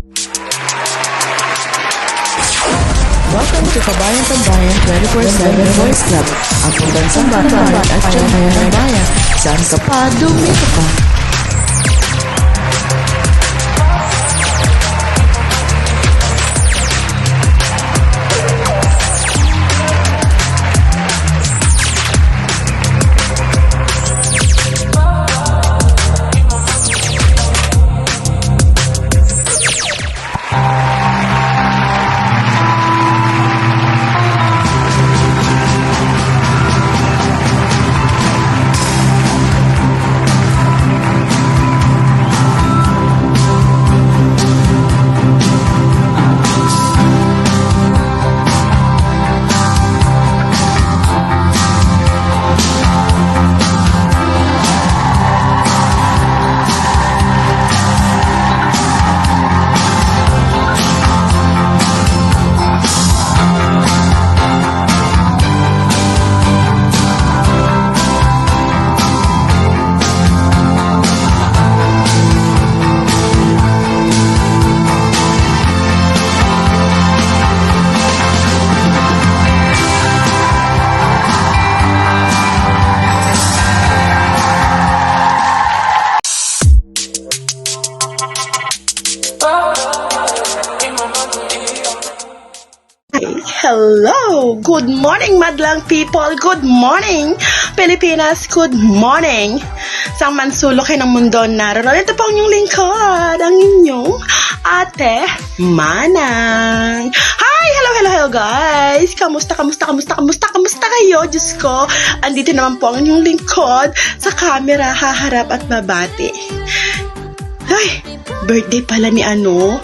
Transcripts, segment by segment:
Welcome to Kabayan-Tambayan 24/7 Voice Club, ang pambansang bayan at tiyembayan ng bayan. Saan ka pa, dumito ka. Hello! Good morning, madlang people! Good morning, Pilipinas! Good morning! Sa man sulok ng mundo naroon. Ito po ang inyong lingkod, ang inyong Ate Manang. Hi! Hello guys! Kamusta kayo? Diyos ko, andito naman po ang inyong lingkod sa camera, haharap at babati. Ay, birthday pala ni ano?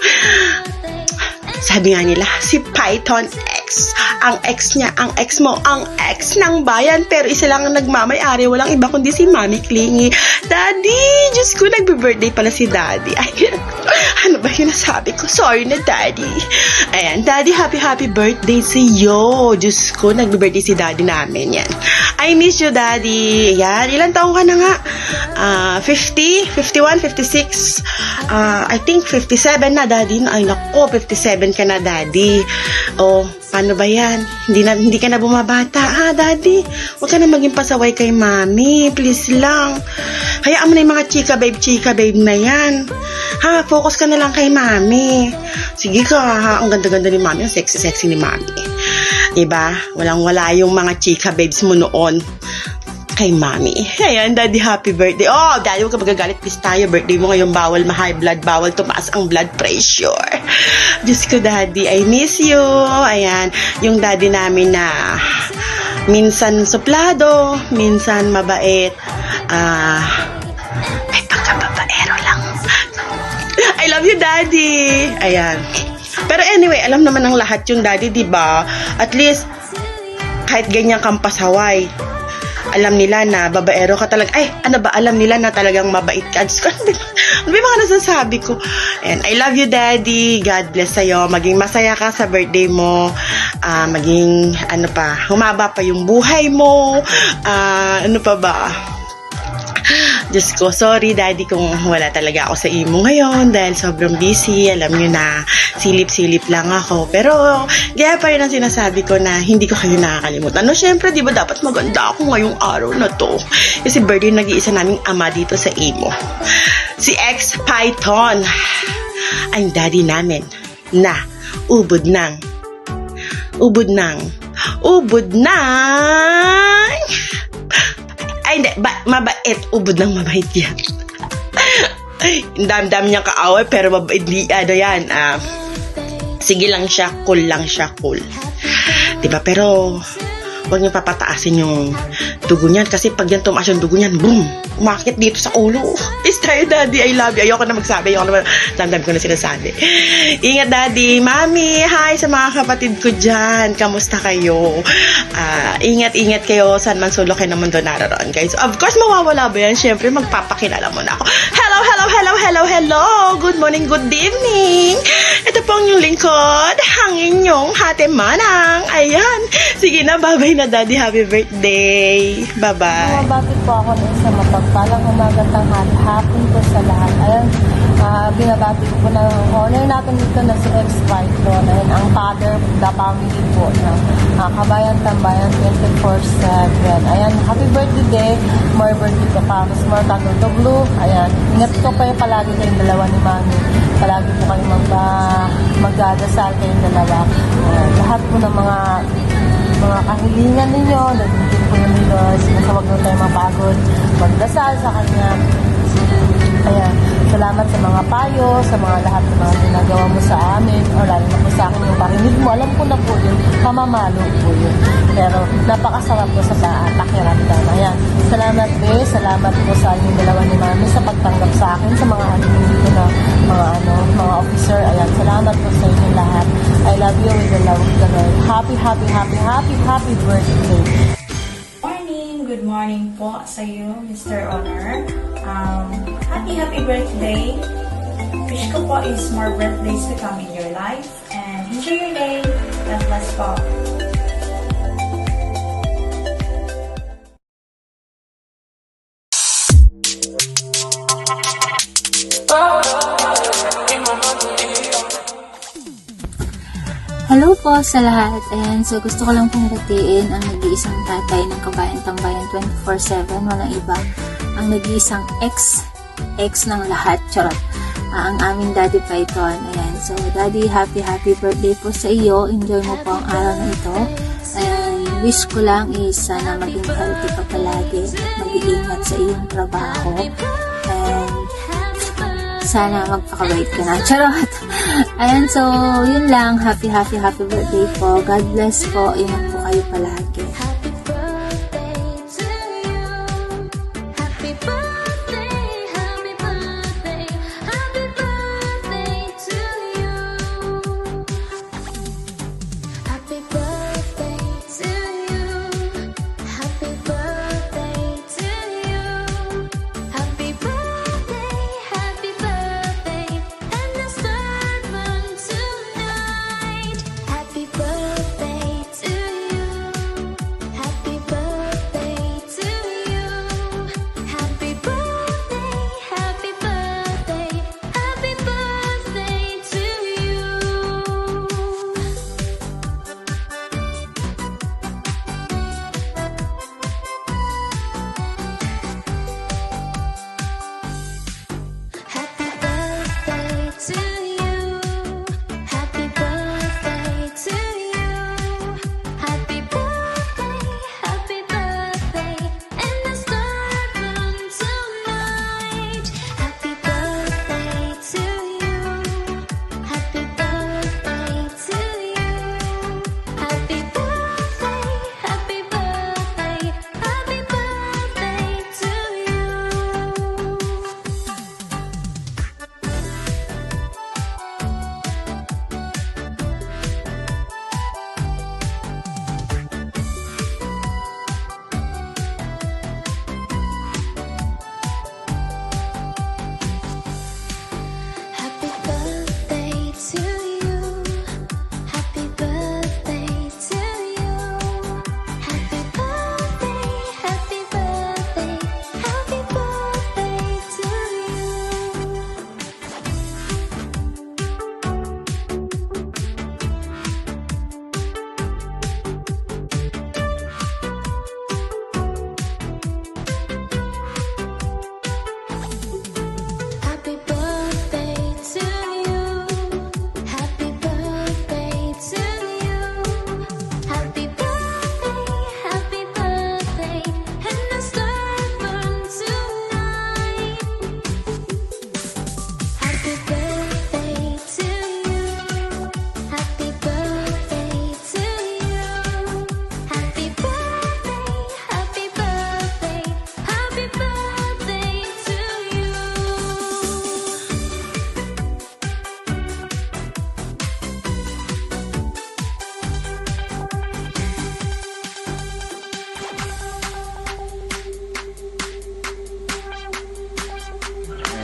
Sabi nga nila, si Python X. Ang ex niya, ang ex mo, ang ex ng bayan. Pero isa lang ang nagmamay-ari, walang iba kundi si Mami Clingy. Daddy! Diyos ko, nagbe-birthday pala si Daddy. Ay, ano ba yung nasabi ko? Sorry na, Daddy. Ayan, Daddy, happy birthday sa iyo. Diyos ko, nagbe-birthday si Daddy namin. Yan. I miss you, Daddy. Ayan, ilang taong ka na nga? 50, 51, 56. I think 57 na, Daddy. Ay, nako, 57 ka na, Daddy. Oh, paano ba yan? Hindi ka na bumabata, ha, Daddy? Huwag ka na maging pasaway kay Mami. Please lang. Hayaan mo na yung mga chika babe na yan. Ha, focus ka na lang kay Mami. Sige ka, ha? Ang ganda-ganda ni Mami. Ang sexy ni Mami. Diba? Walang-wala yung mga chika babes mo noon kay Mami. Ayan, Daddy, happy birthday. Oh, Daddy, huwag ka magagalit. Please tayo, birthday mo ngayon. Bawal ma-high blood. Bawal tumaas ang blood pressure. Diyos ko, Daddy, I miss you. Ayan, yung Daddy namin na minsan suplado, minsan mabait. May pagkababaero lang. I love you, Daddy. Ayan. Pero anyway, alam naman ng lahat yung Daddy, diba? At least, kahit ganyan kang pasaway, alam nila na babaero ka talaga. Ay, ano ba? Alam nila na talagang mabait ka. Ano ba yung mga nasasabi ko? And I love you, Daddy. God bless sa'yo. Maging masaya ka sa birthday mo. Maging, humaba pa yung buhay mo. Ano pa ba? Diyos ko, sorry, Daddy, kung wala talaga ako sa imo ngayon dahil sobrang busy. Alam nyo na, silip-silip lang ako. Pero, kaya pa rin ang sinasabi ko na hindi ko kayo nakakalimutan. No, syempre, di ba dapat maganda ako ngayong araw na to? Kasi birthday nag-iisa naming ama dito sa imo. Si X Python, ang Daddy namin na ubod ng ay, hindi. Mabait. Ubod ng mabait yan. Ang dami-dami niyang kaaway, pero mabait. Yan. Sige lang siya. Cool lang siya. Cool. Diba? Pero, huwag niyo papataasin yung dugo niyan. Kasi pag yan tumaas yung dugo niyan, boom! Umakit dito sa ulo. Is tayo, Daddy. I love you. Ayoko na magsabi. Dami-dami ko na sinasabi. Ingat, Daddy. Mami, hi sa mga kapatid ko dyan. Kamusta kayo? Ingat-ingat kayo saan man sulok kayo ng mundo naroon, guys. Of course, mawawala ba yan? Siyempre, magpapakilala mo na ako. Hello. Good morning, good evening. Ito po ang inyong lingkod. Ang inyong Ate Manang. Ayan. Sige na, bye-bye na, Daddy. Happy birthday. Bye-bye. Bakit po ako sa mapagpalang umaga tanghali, hapon po sa lahat. Ayan, binabati ko po ng honor natin dito na si ex-Python and ang father of the family po na Kabayan Tambayan 24/7. Ayan, happy birthday day, more birthday ka pa, mas more Blue. Ayan, ingat ko kayo palagi kayong dalawa ni Mami. Palagi po kayo magdadasal kayong dalawa. Lahat po ng mga kahilingan ninyo, nagiging po yung Diyos, nasa wag na tayo mapagod, magdasal sa Kanya. Ayan, salamat sa mga payo, sa mga lahat ng mga ginagawa mo sa amin, o lalo na po sa akin yung parinig mo. Alam ko na po yun, pamamalo po yun. Pero napakasarap po sa pakiramdam. Ayan, salamat salamat po sa inyong dalawa ni Mami sa pagtanggap sa akin, sa mga dito na mga officer. Ayan, salamat po sa inyong lahat. I love you with the love of the Lord. Happy birthday. Good morning po sa iyo, Mr. Honor. Happy birthday. Wish ko po is more birthdays to come in your life. And enjoy your day. God bless po. Hello po sa lahat. Ayan, so gusto ko lang pong batiin ang nag-iisang tatay ng Kabayan Tambayan 24/7. Walang iba. Ang nag-iisang ex ng lahat. Charot. Ang aming Daddy Python. Ayan, so Daddy, happy birthday po sa iyo. Enjoy mo po ang araw na ito. Ayan, wish ko lang is sana maging healthy ka palagi at mag-iingat sa iyong trabaho. And sana magpakabait ka na. Charot! Ayan, so, yun lang. Happy birthday po. God bless po. Ingat po kayo palagi.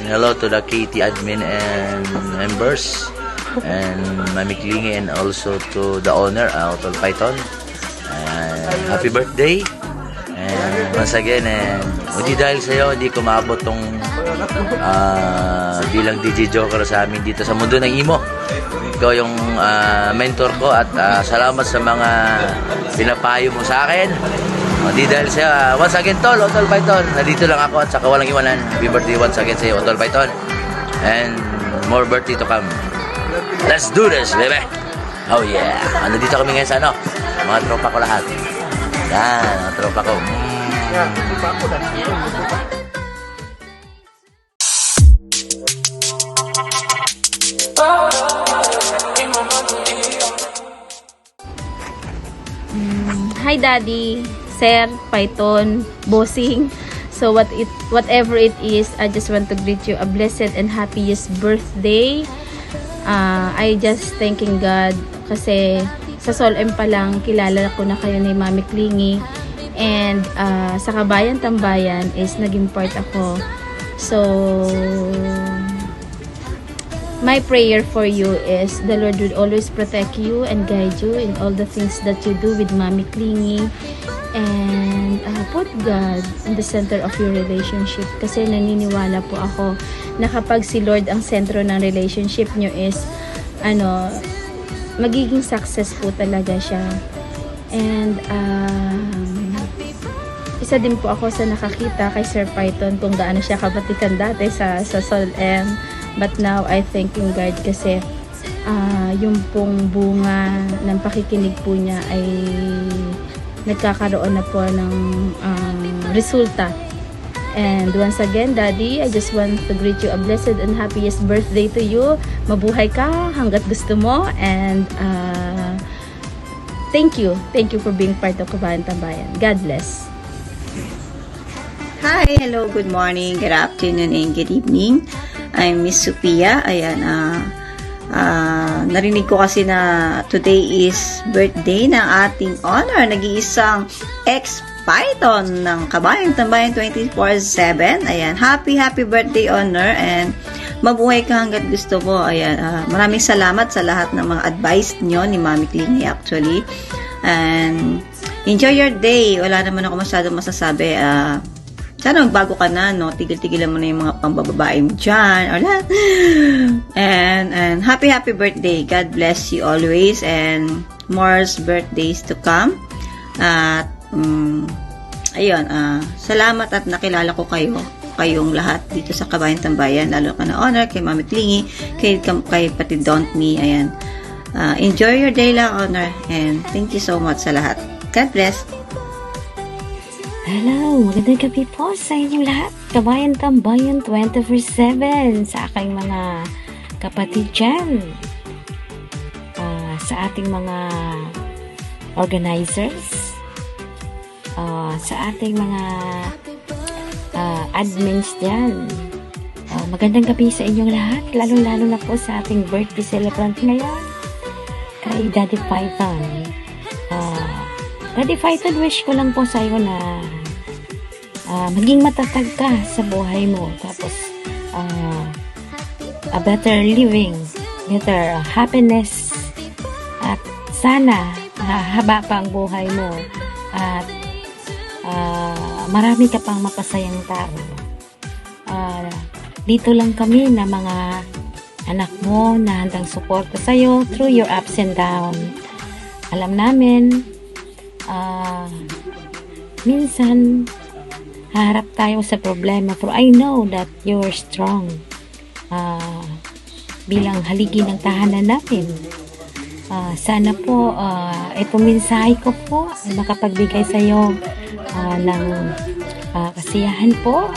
Hello to the KT admin and members and Mami Klingi and also to the owner, Tol Python. And happy birthday. And once again, hindi dahil sa'yo, hindi ko maabot tong bilang DJ Joker sa amin dito sa mundo ng imo. Ikaw yung mentor ko at salamat sa mga pinapayo mo sa akin. Di dahil sa once again Tol, Otol Python, nandito lang ako at saka walang iwanan. Happy birthday once again sa iyo, Otol Python. And more birthday to come. Let's do this, baby! Oh yeah! Nandito kami ngayon sa mga tropa ko lahat. Yan, mga tropa ko. Hi Daddy, Sir, Python, Bossing. So whatever it is, I just want to greet you a blessed and happiest birthday. I just thanking God kasi sa Sol-M pa lang kilala ko na kayo ni Mami Clingy, and sa Kabayan Tambayan is naging part ako. So my prayer for you is the Lord will always protect you and guide you in all the things that you do with Mami Clingy, and put God in the center of your relationship, kasi naniniwala po ako na kapag si Lord ang sentro ng relationship nyo is magiging successful talaga siya. And isa din po ako sa nakakita kay Sir Python kung gaano siya kabatikan dati sa Sol-M. But now, I thanking God kasi yung pong bunga ng pakikinig po niya ay nagkakaroon na po ng resulta. And once again, Daddy, I just want to greet you a blessed and happiest birthday to you. Mabuhay ka hanggat gusto mo. And thank you. Thank you for being part of Kabayan Tambayan. God bless. Hi, hello, good morning, good afternoon, and good evening. I'm Miss Sophia. Ayan, narinig ko kasi na today is birthday ng ating honor, nag-iisang ex-Python ng Kabayan Tambayan 24/7. Ayan, happy birthday, honor, and mabuhay ka hanggat gusto mo. Ayan, maraming salamat sa lahat ng mga advice nyo ni Mami Clingy actually. And enjoy your day. Wala naman ako masyadong masasabi. Sana magbago ka na, no? Tigil-tigilan mo na yung mga pambababae mo dyan. And happy birthday. God bless you always. And more birthdays to come. At, ayun, salamat at nakilala ko kayong lahat dito sa Kabayan Tambayan. Lalo ka na honor kay Mami Clingy, kay Pati Don't Me. Ayan. Enjoy your day lang, honor. And thank you so much sa lahat. God bless. Hello, magandang gabi po sa inyong lahat. Kabayan Tambayan 24/7 sa aking mga kapatid dyan. Sa ating mga organizers. Sa ating mga admins dyan. Magandang gabi sa inyong lahat. Lalo-lalo na po sa ating birthday celebrant ngayon. Kay Daddy Python. Daddy Python, wish ko lang po sa iyo na maging matatag ka sa buhay mo. Tapos, a better living, better happiness. At sana, haba pa ang buhay mo. At marami ka pang mapasayang tao. Dito lang kami na mga anak mo na handang suporta sa'yo through your ups and downs. Alam namin, minsan harap tayo sa problema, pero I know that you're strong bilang haligi ng tahanan natin. Sana po itong mensahe ko po ay makapagbigay sa iyo ng kasiyahan po,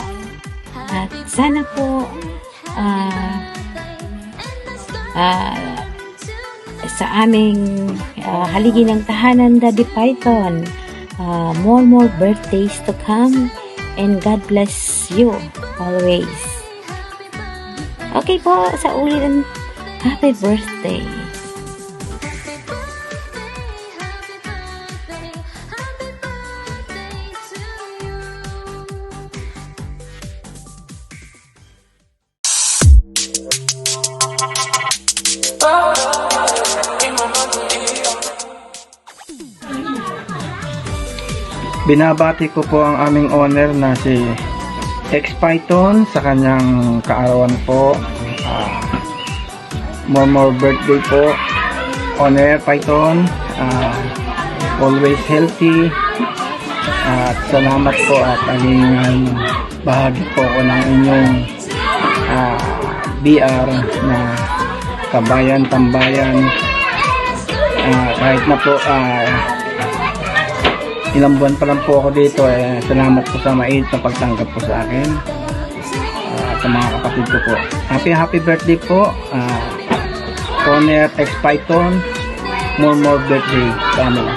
at sana po sa aming haligi ng tahanan, Daddy Python, more birthdays to come, and God bless you always. Okay po, sa ulitin, happy birthday. Binabati ko po ang aming owner na si X-Python sa kanyang kaarawan po. More birthday po. Honor Python. Always healthy. At salamat po at aling bahagi po ko ng inyong BR na Kabayan Tambayan. Kahit na po ilang buwan pa lang po ako dito, salamat po sa mait na pagtanggap po sa akin at sa mga kapatid ko po. Happy birthday po, Honor X-Python. More birthday family.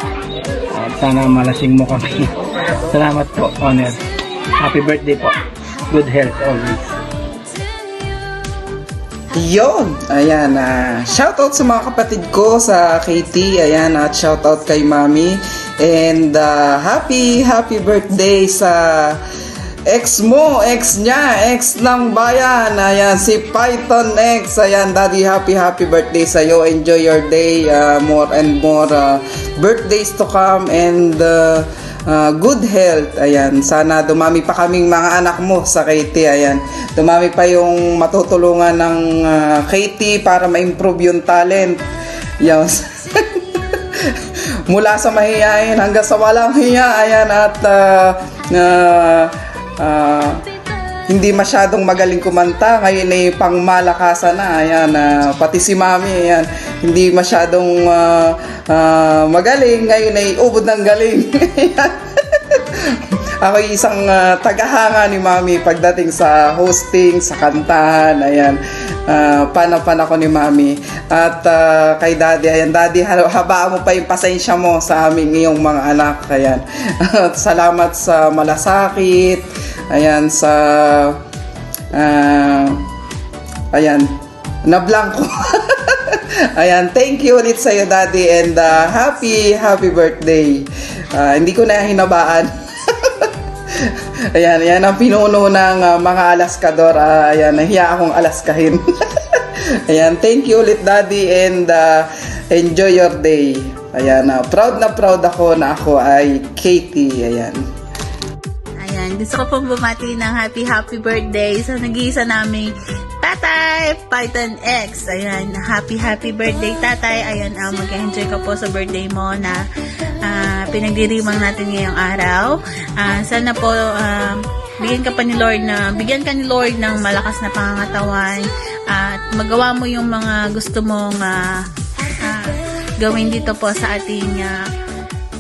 At sana malasing mo kami. Salamat po, Honor. Happy birthday po. Good health always. Yun, ayan, shoutout sa mga kapatid ko sa KT, ayan, at shoutout kay Mami, and happy birthday sa ex mo, ex niya, ex ng bayan, ayan, si Python X, ayan, Daddy, happy birthday sa'yo, enjoy your day, more and more birthdays to come, and good health, ayan, sana dumami pa kaming mga anak mo sa KT, ayan, dumami pa yung matutulungan ng KT para ma-improve yung talent, yan. Mula sa mahihayin hanggang sa walang hiya, ayan, at hindi masyadong magaling kumanta, ngayon ay pangmalakasan na, ayan, pati si Mami, ayan, hindi masyadong magaling, ngayon ay ubod ng galing. Ako isang tagahanga ni Mami pagdating sa hosting, sa kantahan, ayan, pan ako ni Mami. At kay Daddy, ayan, Daddy, habaan mo pa yung pasensya mo sa aming iyong mga anak, ayan. Salamat sa malasakit, ayan, sa ayan, nablangko. Ayan, thank you ulit sa'yo, Daddy, and happy birthday. Hindi ko na hinabaan. Ayan, yan ang pinuno ng mga alaskador. Ayan, nahiya akong alaskahin. Ayan, thank you ulit, Daddy, and enjoy your day. Ayan, proud ako na ako ay Katie. Ayan. Ayan, gusto ko pong bumati ng happy birthday sa nag-iisa naming Tatay Python X. Ayan, happy birthday, Tatay. Ayan, mag-enjoy ka po sa birthday mo na pinagdiriwang natin ngayong araw. Sana po bigyan ka ni Lord ng malakas na pangangatawan at magawa mo yung mga gusto mong gawin dito po sa ating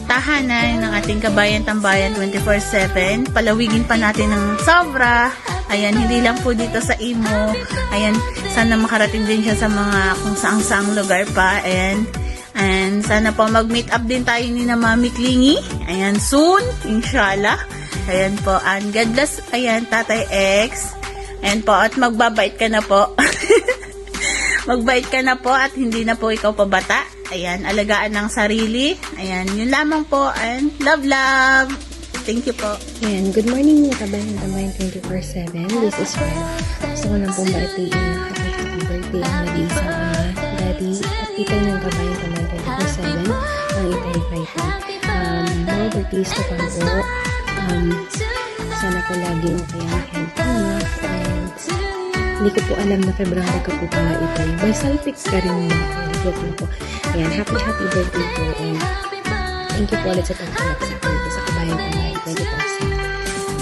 tahanan ng ating Kabayan Tambayan 24/7. Palawigin pa natin ng sobra. Ayan, hindi lang po dito sa Imo. Ayan, sana makarating din siya sa mga kung saang-saang lugar pa. And sana po mag-meet up din tayo ni na Mami Klingy. Ayan, soon, inshallah. Ayan po, and God bless, ayan, Tatay X. Ayan po, at magbabait ka na po. Magbait ka na po at hindi na po ikaw pabata. Ayan, alagaan ng sarili. Ayan, yun lamang po. And love. Thank you po. Ayan, good morning mga Kabayan Tambayan 24/7. This is Fred. Gusto ko lang pong batiin na happy birthday ang nag-iisang Daddy at ikaw ng Kabayan Tambayan 24/7 ang Itay Python. More birthdays to come po. Sana po lagi okay ang health niya. And hindi ko po alam na February ko po pala Itay. May salpik ka rin mo. Joke lang po. Ayan, happy birthday po. And thank you po ulit sa pagkakalap sa akin sa Kabayan Tambayan 24/7.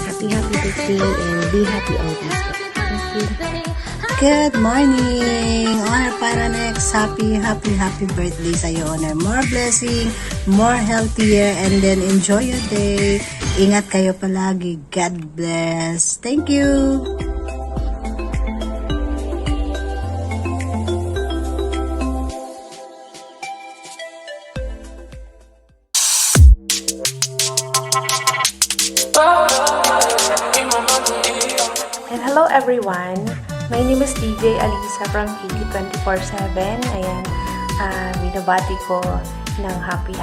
Happy birthday and be happy always. Thank you. Good morning! Honor Pyronex, happy birthday sa iyo, Honor. More blessing, more healthier, and then enjoy your day. Ingat kayo palagi. God bless. Thank you! And hello everyone! My name is DJ Alisa from KT 24/7. Ayan, binabati ko ng happy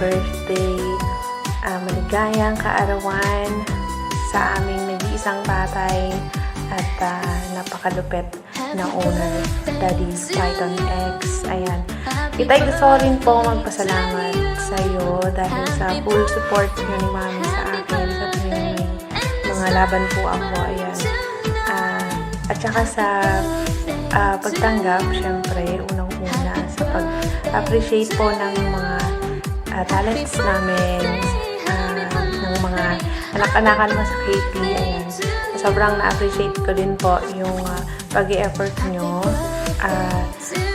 birthday, maligayang kaarawan sa aming nag-iisang tatay at napakalupet na owner, Daddy Python X. Ayan, Itay, gusto ko rin po magpasalamat sa iyo dahil sa full support niyo ni Mami sa akin sa tuwing may mga laban po ako. Ayan, tsaka sa pagtanggap, syempre, unang-una sa pag-appreciate po ng mga talents namin, ng mga anak-anakan mo sa KT. Ayan. Sobrang na-appreciate ko din po yung pag-i-effort nyo.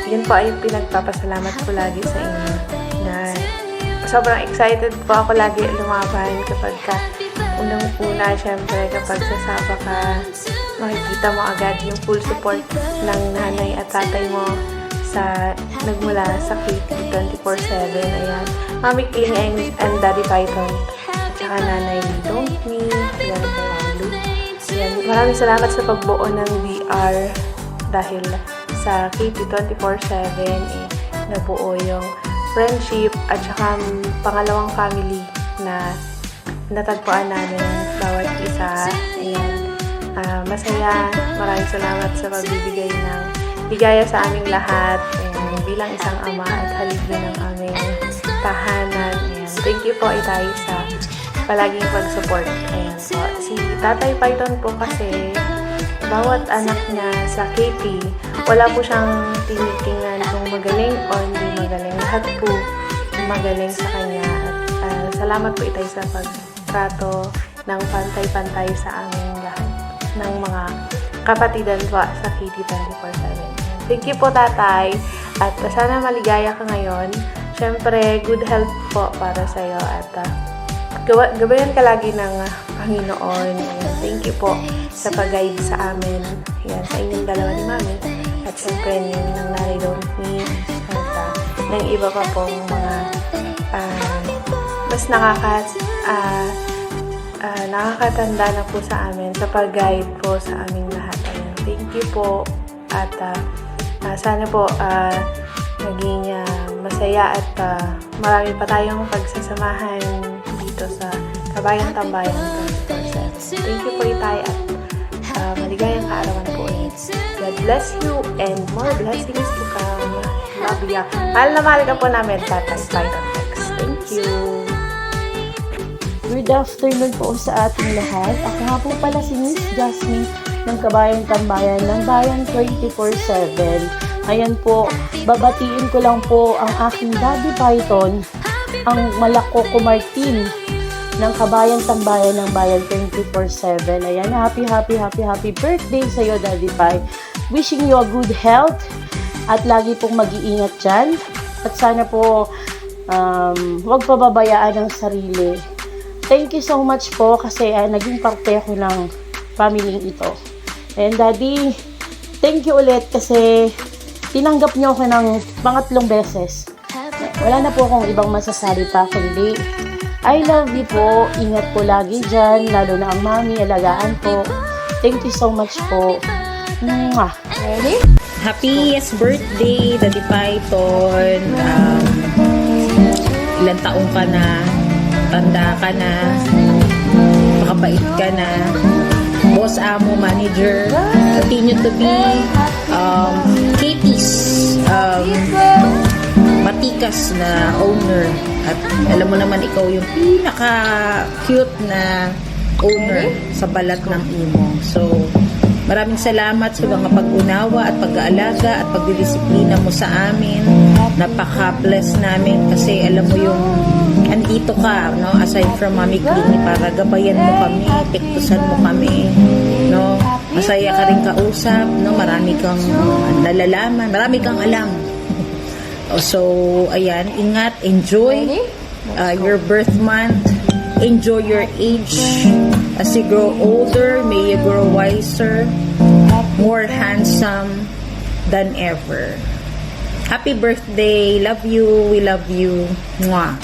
Yun po ay pinagpapasalamat ko lagi sa inyo. Na sobrang excited po ako lagi lumaban kapag unang-una, syempre, kapag sasaba ka, makikita mo agad yung full support ng nanay at tatay mo nagmula sa KT 24/7. Ayan. Mami Kling and Daddy Python. At saka nanay Don't Me. Ayan, ayan. Maraming salamat sa pagbuo ng VR dahil sa KT 24/7 nabuo yung friendship at saka pangalawang family na natagpuan namin bawat isa. Ayan. Masaya. Maraming salamat sa pagbibigay ng ligaya sa aming lahat. Ayan. Bilang isang ama at haligi ng aming tahanan. Ayan. Thank you po, Itay, sa palaging pag-support. Ayan po. Si Tatay Python po kasi bawat anak niya sa KT, wala po siyang tinitingnan kung magaling o hindi magaling. Lahat po magaling sa kanya. At salamat po, Itay, sa pagtrato ng pantay-pantay sa aming lahat ng mga kapatidan po sa KT 24/7. Thank you po, Tatay. At sana maligaya ka ngayon. Siyempre, good health po para sa'yo. At gabayan ka lagi ng Panginoon. Ayan. Thank you po sa pag-guide sa amin. Ayan, sa inyong dalawa ni Mami. At siyempre, ng Nanay Don't Me. At ng iba pa pong mga mas nakakatanda na po sa amin sa pag-guide po sa aming lahat. Ayan. Thank you po. At sana po naging masaya at marami pa tayong pagsasamahan dito sa Kabayang Tambayan 24/7. Thank you po, Itay, at maligayang kaarawan po ulit. God bless you and more blessings to come. Love ya. Mahal na mahal ka po namin, Tatay Python X. Thank you. Good afternoon po sa ating lahat. Ako nga po pala si Miss Jasmine ng Kabayang Tambayan ng Bayan 24/7. Ayan po, babatiin ko lang po ang aking Daddy Python, ang Malakoko Martin ng Kabayang Tambayan ng Bayan 24/7. Ayan, happy birthday sa iyo, Daddy Py. Wishing you a good health at lagi pong mag-iingat dyan. At sana po huwag pababayaan ang sarili. Thank you so much po kasi naging parte ako ng family ito. And Daddy, thank you ulit kasi tinanggap niyo ako ng pangatlong beses. Wala na po akong ibang masasabi pa kundi I love you po. Ingat po lagi dyan, lalo na ang Mami, alagaan po. Thank you so much po. Mwah. Ready? Happiest birthday, Daddy Python. Ilang taong ka na, tanda ka na, makabait ka na, boss, amo, manager, continue to be Katie's matikas na owner. At alam mo naman, ikaw yung pinaka-cute na owner sa balat ng imo. So, maraming salamat sa mga pag-unawa at pag-aalaga at pagdidisiplina mo sa amin. Napaka-bless namin kasi alam mo yung andito ka, no? Aside from Mami Kling, para gabayan mo kami, tiktusan mo kami, no? Masaya ka rin kausap, no? Marami kang nalalaman, marami kang alam. So, ayan, ingat, enjoy your birth month, enjoy your age. As you grow older, may you grow wiser, more handsome than ever. Happy birthday, love you, we love you. Mwah.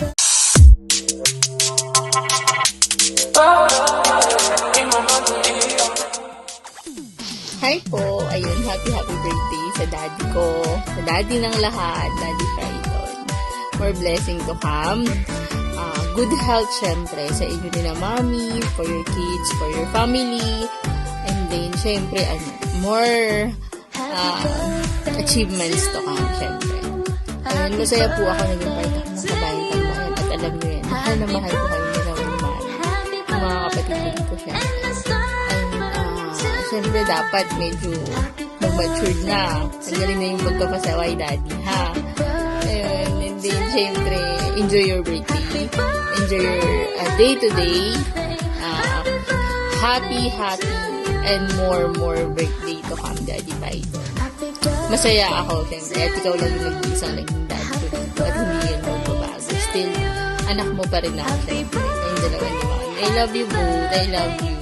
Hi po! Ayun, happy birthday sa daddy ko. Sa daddy ng lahat, Daddy Python. More blessing to come. Good health, syempre, sa inyo din na Mami, for your kids, for your family. And then, syempre, more achievements to come, syempre. Ayun, masaya po ako naging part ako ng Kabayang Tambayan. At alam nyo yan, mahal na mahal ko kayo nila ng Mami. Yung mga kapatid ko dito, syempre. syempre dapat medyo mag-matured na. Tanggalin na yung pagkapasaway, daddy, ha? Ayun, and then, syempre, enjoy your birthday. Enjoy your day-to-day. Happy, and more birthday to come, Daddy Python. Masaya ako, syempre. At ikaw lang yung nag-iisang naging daddy ko dito. At hindi yun magbabago. Still, anak mo pa rin ako, syempre. Kayong dalawa ni Mami. I love you both. I love you.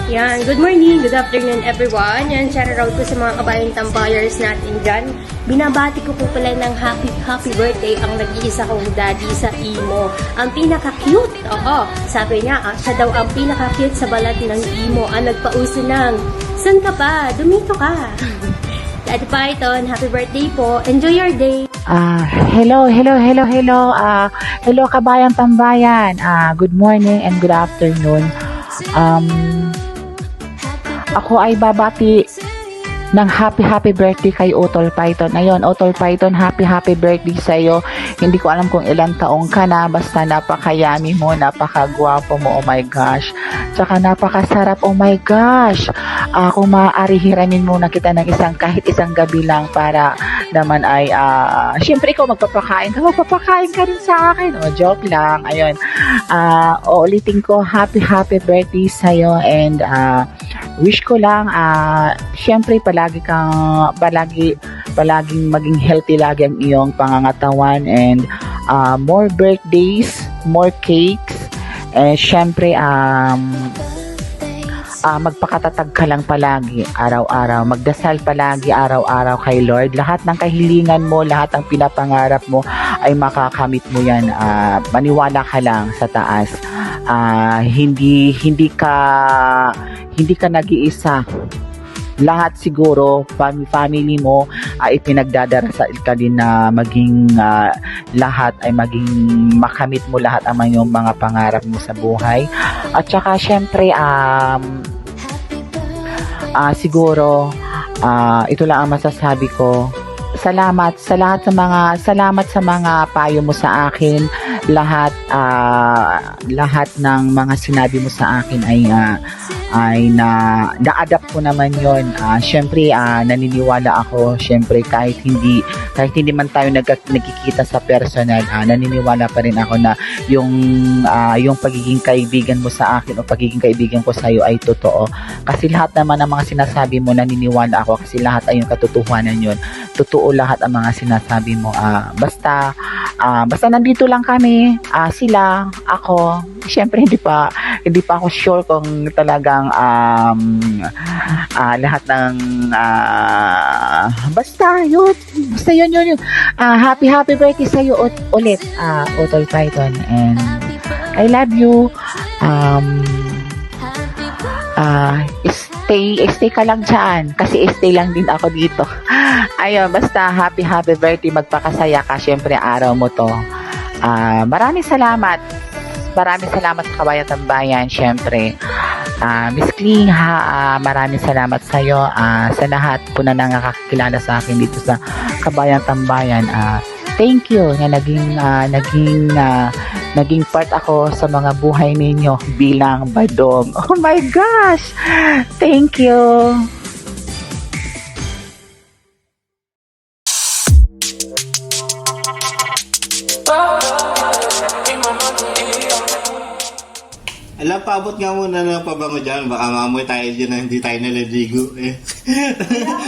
Yan, good morning, good afternoon everyone. Yan, shout out ko sa mga kabayang tambayers natin dyan. Binabati ko po pala ng happy birthday ang nag-iisa kong daddy sa imo. Ang pinaka-cute, sabi niya, siya daw ang pinaka-cute sa balat ng imo. Ang nagpauso ng, san ka pa? Dumito ka. Daddy Python, happy birthday po. Enjoy your day. Hello. Hello kabayang tambayan. Good morning and good afternoon. Ako ay babati ng happy birthday kay Utol Python. Ayun, Utol Python, happy birthday sa'yo. Hindi ko alam kung ilang taong ka na, basta napakayami mo, napakagwapo mo, oh my gosh. Tsaka napakasarap, oh my gosh. Kung maaari, hiramin muna kita ng kahit isang gabi lang para naman ay, syempre ikaw magpapakain ka rin sa akin. O, joke lang. Ayun. Uulitin ko, happy birthday sa'yo and, wish ko lang, syempre palaging maging healthy lagi ang iyong pangangatawan and more birthdays, more cakes, and syempre magpakatatag ka lang palagi, araw-araw, magdasal palagi araw-araw kay Lord. Lahat ng kahilingan mo, lahat ng pinapangarap mo ay makakamit mo yan. Maniwala ka lang sa taas. Hindi ka nag-iisa. Lahat siguro, family mo, ipinagdadarasal ka din na maging lahat ay maging makamit mo lahat ang mga pangarap mo sa buhay. At saka syempre, siguro, ito lang ang masasabi ko. Salamat sa mga payo mo sa akin. Lahat ng mga sinabi mo sa akin ay na-adapt ko naman yon. Syempre, naniniwala ako, syempre kahit hindi man tayo nagkikita sa personal, naniniwala pa rin ako na yung pagiging kaibigan mo sa akin o pagiging kaibigan ko sa iyo ay totoo. Kasi lahat naman ng mga sinasabi mo, naniniwala ako kasi lahat ay yung katotohanan yon. Totoo lahat ang mga sinasabi mo. Basta nandito lang kami, sila, ako. Syempre hindi pa ako sure kung talagang lahat ng basta yun. Happy birthday sa iyo ulit, Utol Python, and I love you. Stay ka lang dyan kasi stay lang din ako dito. Ayun, basta happy birthday, magpakasaya ka, syempre araw mo to. Maraming salamat sa Kabayang Tambayan, syempre. Miss Kling, maraming salamat sa iyo, sa lahat po na nakakilala sa akin dito sa Kabayang Tambayan. Thank you na naging part ako sa mga buhay ninyo bilang badong. Oh my gosh! Thank you! Alam, paabot nga muna ng pabango dyan. Baka maamoy tayo dyan na hindi tayo naliligo.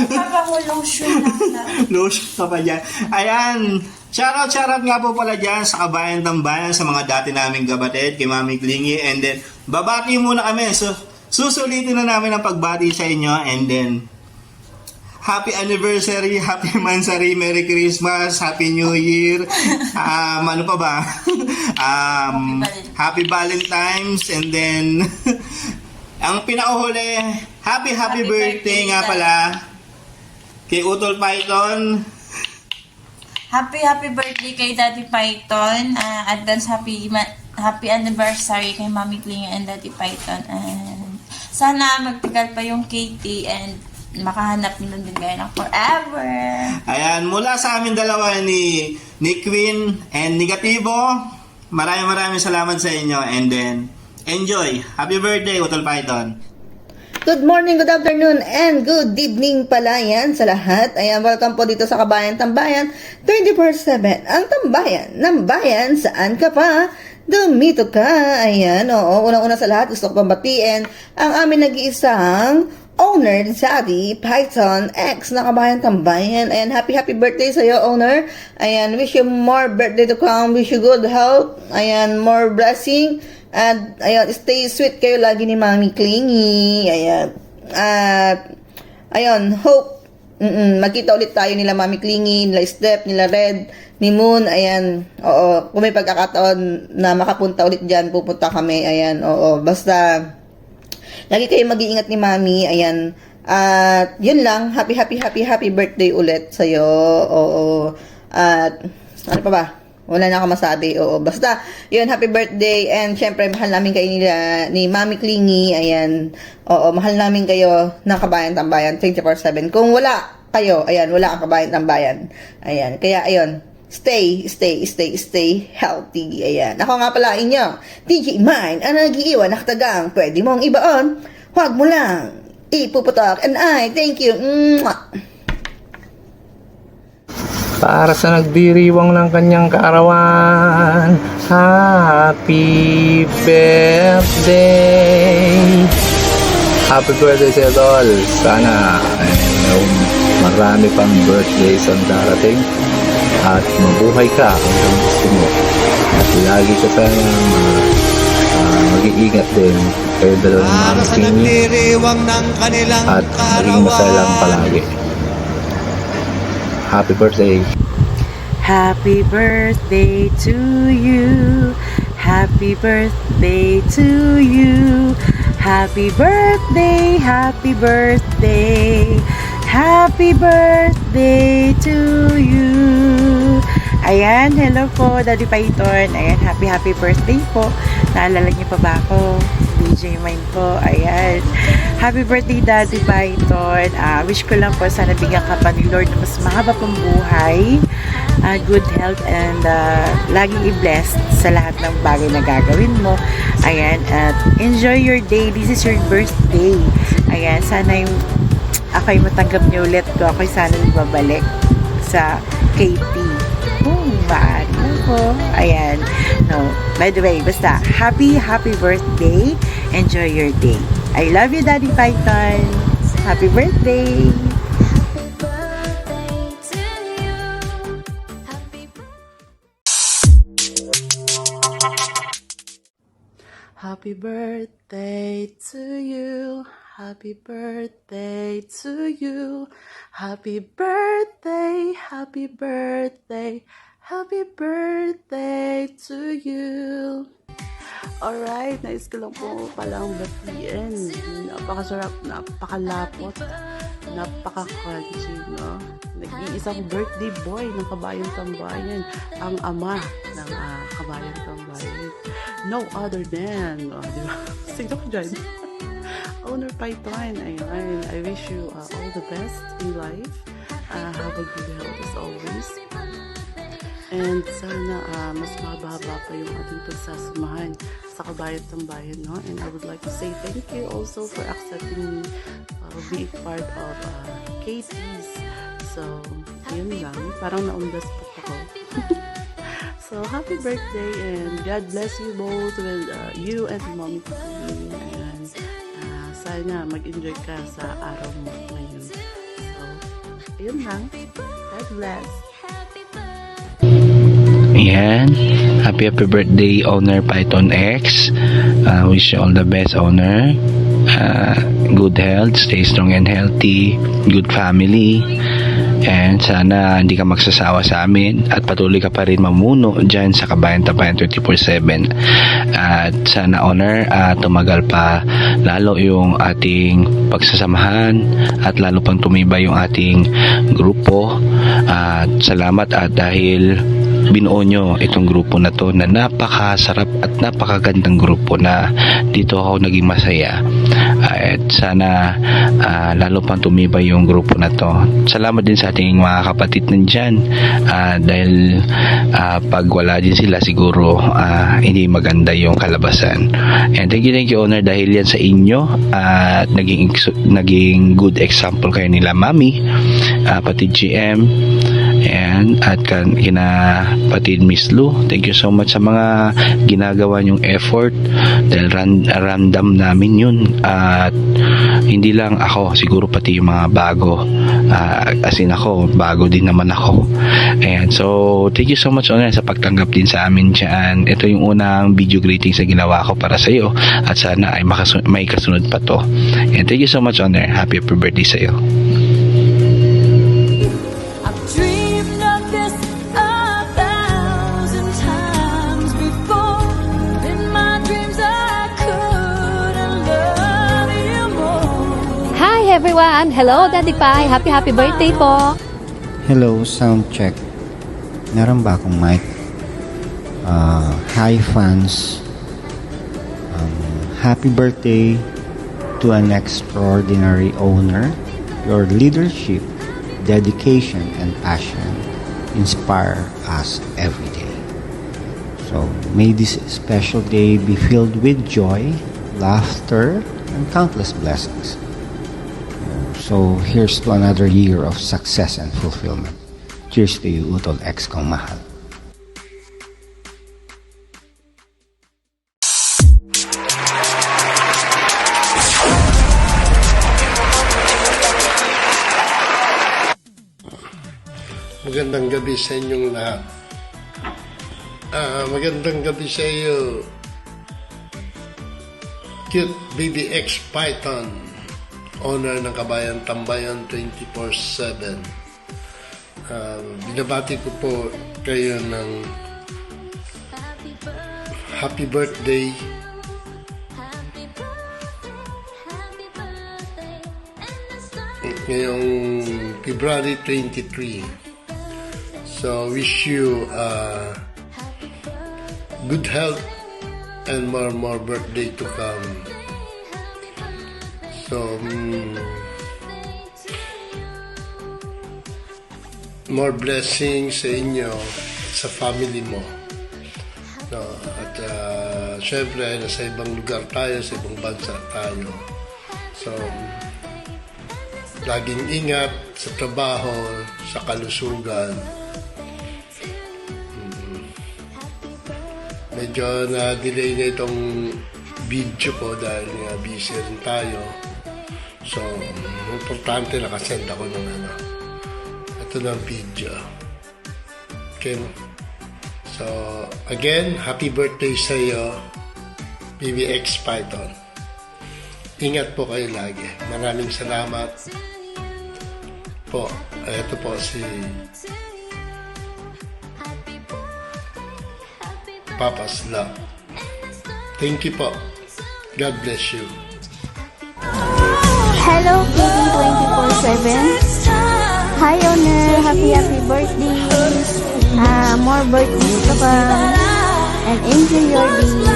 Pabango lotion lang. Lotion ka pa dyan. Ayan. Shoutout nga po pala dyan sa Kabayang Tambayan, sa mga dati naming kabatid, kay Mami Klingy. And then, babati muna kami. So, susulitin na namin ang pagbati sa inyo. And then, happy anniversary, happy mansari, Merry Christmas, Happy New Year. Ano pa ba? Happy Valentine's, and then ang pinakahuli, happy birthday nga pala kay Utol Python. Happy birthday kay Daddy Python. Advance happy anniversary kay Mami Kling and Daddy Python. And sana magtagal pa yung Katie and makahanap nyo din kayo ng forever. Ayan, mula sa amin dalawa ni Queen and Negativo, maraming salamat sa inyo, and then enjoy. Happy birthday, Utol Python. Good morning, good afternoon, and good evening pala yan sa lahat. Ayan, welcome po dito sa Kabayan Tambayan 24/7. Ang tambayan ng bayan, saan ka pa? Dumito ka. Ayan, oo. Unang-una sa lahat, gusto ko pambatiin ang aming nag-iisang owner, Daddy Python X na Kabayan Tambayan. Ayan, happy birthday sa iyo, owner. Ayan, wish you more birthday to come. Wish you good health. Ayan, more blessing. At, ayun, stay sweet kayo lagi ni Mami Clingy. Ayan. At, ayun, hope, magkita ulit tayo nila Mami Clingy, nila Steph, nila Red, ni Moon. Ayan, oo, kung may pagkakataon na makapunta ulit dyan, pupunta kami. Ayan, oo, basta, lagi kayo mag-iingat ni Mami. Ayan, at, yun lang, happy birthday ulit sa'yo. Oo, at, ano pa ba? Wala na ako masabi. Oo, basta, yun, happy birthday. And, syempre, mahal namin kayo ni Mami Clingy. Ayan. Oo, mahal namin kayo ng Kabayan Tambayan 24/7. Kung wala kayo, ayan, wala ang Kabayan Tambayan. Ayan. Kaya, ayun, stay healthy. Ayan. Ako nga pala inyo, DJ Mine, ang nag-iiwan nakatagang. Pwede mong ibaon. Huwag mo lang ipuputok. And I thank you. Mwah. Para sa nagdiriwang ng kanyang kaarawan, happy birthday! Happy birthday sa Idol! Sana marami pang birthdays ang darating at mabuhay ka hanggang gusto mo. At lagi ka sana mag-iingat din kayo dalawa ng mga tingin at maging masaya lang palagi. Happy birthday! Happy birthday to you. Happy birthday to you. Happy birthday, happy birthday. Happy birthday to you. Ayan, hello po, Daddy Python. Ayan, happy birthday po. Naalala niyo pa ba ako? DJ Mine po. Ayan. Happy birthday, Daddy Python. Wish ko lang po sana bigyan ka pa ni Lord na mas mahaba pang buhay, good health, and laging i-blessed sa lahat ng bagay na gagawin mo. Ayan. At enjoy your day. This is your birthday. Ayan. Sana yung ako'y matanggap niyo ulit ko. Ako'y sana babalik sa KT. Maaari po. Ayan. No. By the way, basta, happy birthday. Enjoy your day. I love you, Daddy Python. Happy birthday. Happy birthday to you. Happy birthday to you. Happy birthday, happy birthday. Happy birthday to you. Alright, nais ko lang po palang batiin. Napakasarap, napakalapot, napaka-crunchy, no? Nag-iisang birthday boy ng Kabayan Tambayan, ang ama ng Kabayan Tambayan. No other than, di ba? Sino ko dyan? Owner Python. Ayun, I wish you all the best in life. Have a good health as always. And sana mas mababa pa yung ating pagsasamahan sa Kabayan Tambayan, no? And I would like to say thank you also for accepting me being part of KT's. So, yun lang. Parang naundas po ako. So, happy birthday and God bless you both with you and Mommy Queen. And sana mag-enjoy ka sa araw mo ngayon. So, yun lang. God bless. Ayan. Happy birthday, Owner Python X. Wish you all the best, Owner. Good health, stay strong and healthy. Good family. And sana hindi ka magsasawa sa amin at patuloy ka pa rin mamuno dyan sa Kabayan Tambayan 24/7. At sana, Owner, tumagal pa lalo yung ating pagsasamahan at lalo pang tumibay yung ating grupo. At salamat at dahil binuo nyo itong grupo na to na napakasarap at napakagandang grupo na dito ako naging masaya. At sana lalo pang tumibay yung grupo na to. Salamat din sa ating mga kapatid nandyan dahil pag wala din sila siguro hindi maganda yung kalabasan. And thank you Honor, dahil yan sa inyo at naging good example kayo nila Mami, pati GM at kina patid Miss Lou. Thank you so much sa mga ginagawa nyong effort dahil random namin yun at hindi lang ako, siguro pati yung mga bago as in ako, bago din naman ako. Ayan, so thank you so much Honor sa pagtanggap din sa amin dyan. Ito yung unang video greetings na ginawa ko para sa iyo at sana ay may kasunod pa to. And thank you so much Honor, happy birthday sa iyo. Hi everyone! Hello Daddy Pai! Happy birthday po! Hello, sound check. Meron ba akong mic? Hi fans. Happy birthday to an extraordinary owner. Your leadership, dedication, and passion inspire us every day. So, may this special day be filled with joy, laughter, and countless blessings. So, here's to another year of success and fulfillment. Cheers to you, Utol X kong mahal. Magandang gabi sa inyong lahat. Magandang gabi sa iyo, cute baby X Python, owner ng Kabayan Tambayan 24/7. Binabati ko po kayo ng happy birthday. Ngayong February 23. So, wish you good health and more birthday to come. So, more blessings sa inyo, sa family mo. No, at syempre, nasa ibang lugar tayo, sa ibang bansa tayo. So, laging ingat sa trabaho, sa kalusugan. Medyo na-delay na itong video ko dahil nga busy rin tayo. So, importante nakasend ako ng ito ng video. Okay. So, again, happy birthday sa iyo, Baby X Python. Ingat po kayo lagi. Maraming salamat po. Ito po si Papa's Love. Thank you po. God bless you. Hello, Feeding 24/7. Hi, Owner. Happy birthday. More birthdays to come. And enjoy your day.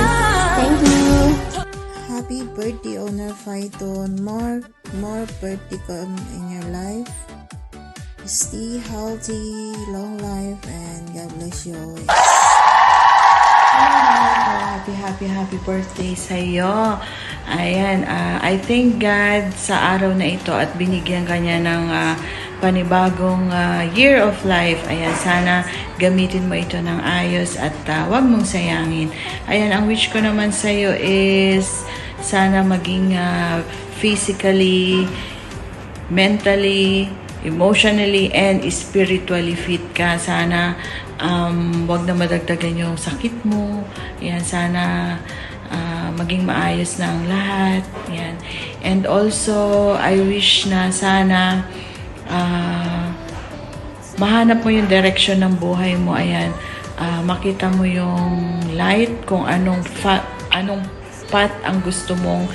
Thank you. Happy birthday, Owner Python. More birthday come in your life. Stay healthy, long life, and God bless you always. Happy birthday sa iyo. Ayan, I thank God sa araw na ito at binigyan kanya ng panibagong year of life. Ayan, sana gamitin mo ito ng ayos at wag mong sayangin. Ayan, ang wish ko naman sa iyo is sana maging physically, mentally, emotionally, and spiritually fit ka. Sana wag na madagdagan yung sakit mo. Yan, sana maging maayos na ang lahat. Yan. And also, I wish na sana mahanap mo yung direction ng buhay mo. Ayan, makita mo yung light, kung anong path ang gusto mong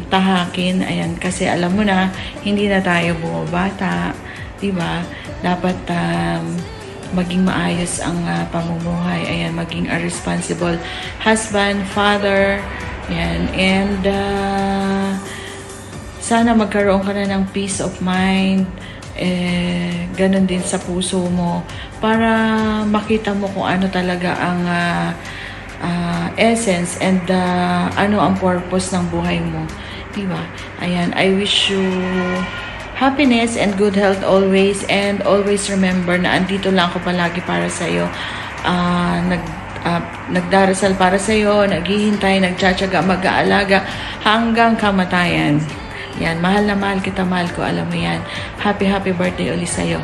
tahakin. Ayan, kasi alam mo na, hindi na tayo bumabata. Diba? Dapat maging maayos ang pamumuhay. Ayan, maging a responsible husband, father. Ayan, and sana magkaroon ka na ng peace of mind. Ganun din sa puso mo para makita mo kung ano talaga ang essence and ano ang purpose ng buhay mo, diba? Ayan, I wish you happiness and good health always, and always remember na andito lang ako palagi para sa iyo. Nagdarasal para sa iyo, naghihintay, nagtsatsaga, mag-aalaga hanggang kamatayan. Yan, mahal na mahal kita, mahal ko, alam mo yan. Happy birthday ulit sa'yo.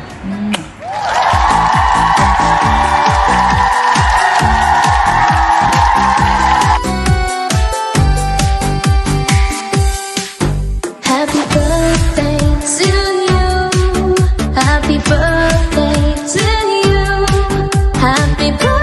Happy birthday to you. Happy birthday to you. Happy birthday.